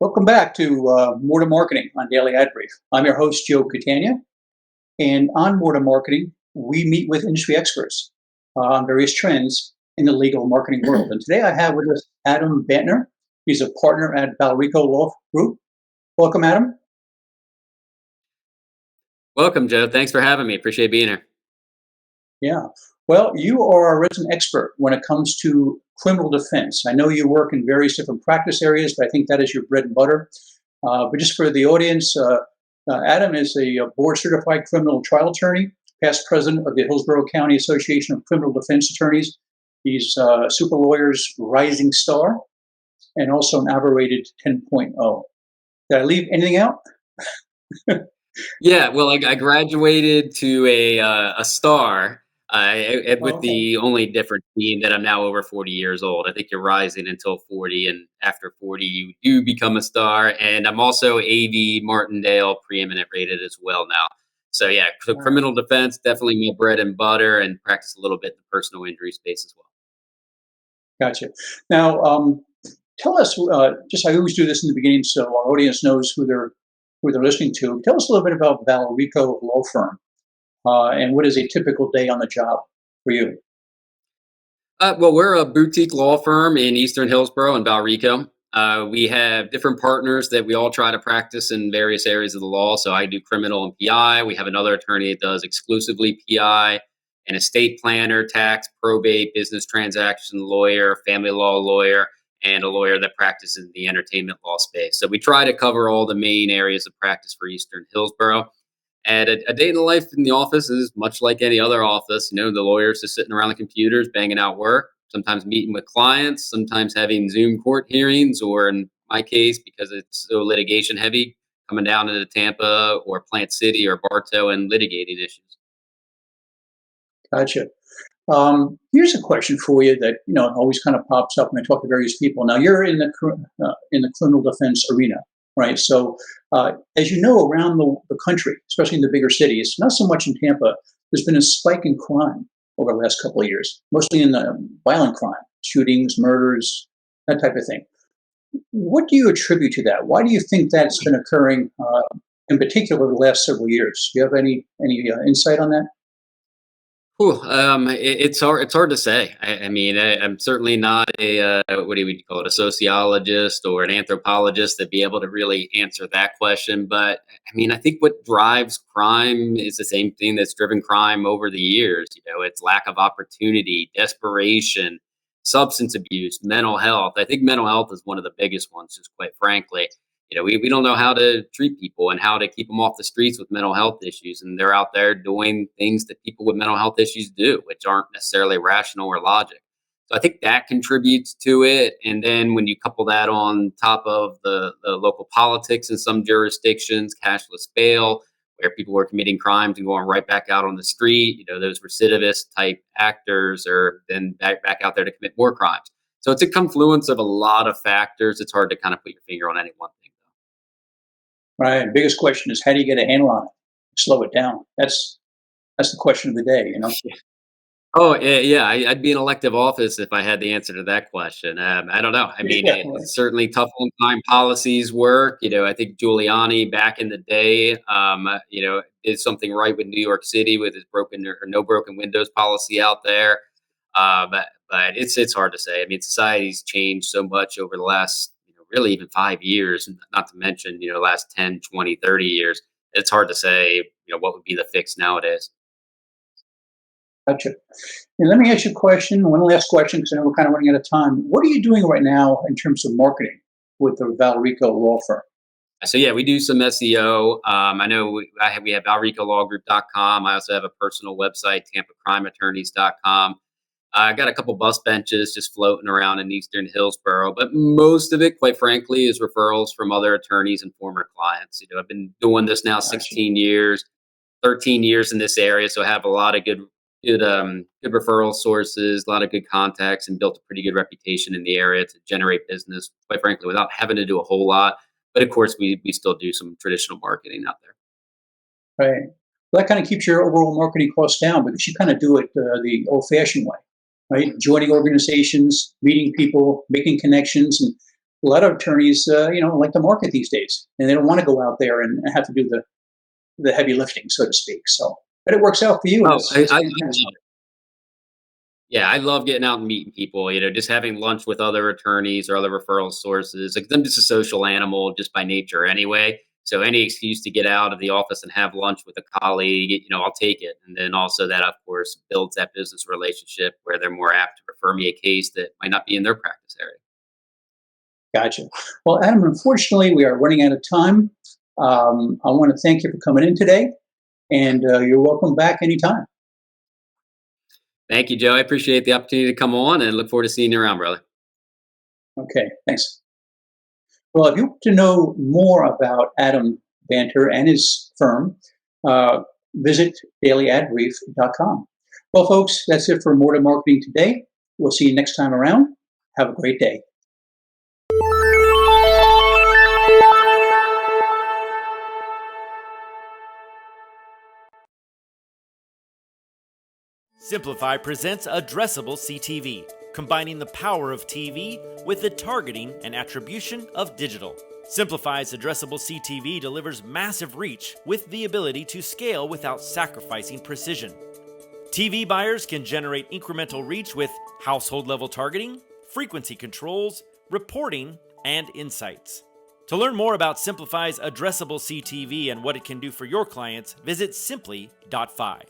Welcome back to More to Marketing on Daily Ad Brief. I'm your host, Joe Catania, and on More to Marketing, we meet with industry experts on various trends in the legal marketing world. And today I have with us Adam Bantner. He's a partner at Valrico Law Group. Welcome, Adam. Welcome, Joe. Thanks for having me. Appreciate being here. Yeah. Well, you are a resident expert when it comes to criminal defense. I know you work in various different practice areas, but I think that is your bread and butter. But just for the audience, Adam is a board certified criminal trial attorney, past president of the Hillsborough County Association of Criminal Defense Attorneys. He's Super Lawyer's Rising Star and also an aberrated 10.0. Did I leave anything out? Yeah, well, I graduated to a star, with Okay. the only difference being that I'm now over 40 years old. I think you're rising until 40, and after 40, you do become a star. And I'm also AV Martindale preeminent rated as well now. So yeah, so All right. criminal defense definitely my bread and butter, and practice a little bit in the personal injury space as well. Gotcha. Now, tell us, just I always do this in the beginning so our audience knows who they're listening to. Tell us a little bit about Valrico Law Firm and what is a typical day on the job for you. Well, we're a boutique law firm in Eastern Hillsborough and Valrico. We have different partners that we all try to practice in various areas of the law. So I do criminal and PI. We have another attorney that does exclusively PI, an estate planner, tax, probate, business transaction lawyer, family law lawyer, and a lawyer that practices in the entertainment law space. So we try to cover all the main areas of practice for Eastern Hillsborough. And a day in the life in the office is much like any other office. You know, the lawyers just sitting around the computers, banging out work, sometimes meeting with clients, sometimes having Zoom court hearings, or in my case, because it's so litigation heavy, coming down into Tampa or Plant City or Bartow and litigating issues. Gotcha. Here's a question for you that always kind of pops up when I talk to various people. Now you're in the criminal defense arena, right? So, as you know, around the country, especially in the bigger cities, not so much in Tampa, there's been a spike in crime over the last couple of years, mostly in the violent crime, shootings, murders, that type of thing. What do you attribute to that? Why do you think that's been occurring, in particular, the last several years? Do you have any insight on that? Whew, it's hard. It's hard to say. I'm certainly not a what do we call it, a sociologist or an anthropologist to be able to really answer that question. But I think what drives crime is the same thing that's driven crime over the years. You know, it's lack of opportunity, desperation, substance abuse, mental health. I think mental health is one of the biggest ones. Just quite frankly, we don't know how to treat people and how to keep them off the streets with mental health issues. And they're out there doing things that people with mental health issues do, which aren't necessarily rational or logic. So I think that contributes to it. And then when you couple that on top of the local politics in some jurisdictions, cashless bail, where people were committing crimes and going right back out on the street, those recidivist type actors are then back out there to commit more crimes. So it's a confluence of a lot of factors. It's hard to kind of put your finger on any one thing. Right. The biggest question is how do you get a handle on it? Slow it down. That's the question of the day. Oh, yeah, I'd be in elective office if I had the answer to that question. I don't know. Yeah. It's certainly tough on time policies work. I think Giuliani back in the day, did something right with New York City with his broken or no broken windows policy out there. But it's hard to say. Society's changed so much over the last, really even 5 years, not to mention, last 10, 20, 30 years. It's hard to say, what would be the fix nowadays. Gotcha. And let me ask you a question, one last question, because I know we're kind of running out of time. What are you doing right now in terms of marketing with the Valrico Law Firm? So yeah, we do some SEO. I know we have valricolawgroup.com. I also have a personal website, tampacrimeattorneys.com. I got a couple bus benches just floating around in Eastern Hillsborough, but most of it, quite frankly, is referrals from other attorneys and former clients. I've been doing this now Gotcha. 16 years, 13 years in this area, so I have a lot of good referral sources, a lot of good contacts, and built a pretty good reputation in the area to generate business, quite frankly, without having to do a whole lot. But of course, we still do some traditional marketing out there. Right. Well, that kind of keeps your overall marketing costs down because you kind of do it the old-fashioned way, right? Joining organizations, meeting people, making connections, and a lot of attorneys, like the market these days, and they don't want to go out there and have to do the heavy lifting, so to speak. So, but it works out for you, and Oh, it's I fantastic. love it. Yeah, I love getting out and meeting people, just having lunch with other attorneys or other referral sources. Like, I'm just a social animal just by nature anyway. So any excuse to get out of the office and have lunch with a colleague, I'll take it. And then also that, of course, builds that business relationship where they're more apt to refer me a case that might not be in their practice area. Gotcha. Well, Adam, unfortunately, we are running out of time. I want to thank you for coming in today, and you're welcome back anytime. Thank you, Joe. I appreciate the opportunity to come on and look forward to seeing you around, brother. Okay, thanks. Well, if you want to know more about Adam Bantner and his firm, visit dailyadbrief.com. Well, folks, that's it for More to Marketing today. We'll see you next time around. Have a great day. Simplify presents Addressable CTV, combining the power of TV with the targeting and attribution of digital. Simplify's Addressable CTV delivers massive reach with the ability to scale without sacrificing precision. TV buyers can generate incremental reach with household-level targeting, frequency controls, reporting, and insights. To learn more about Simplify's Addressable CTV and what it can do for your clients, visit simply.fi.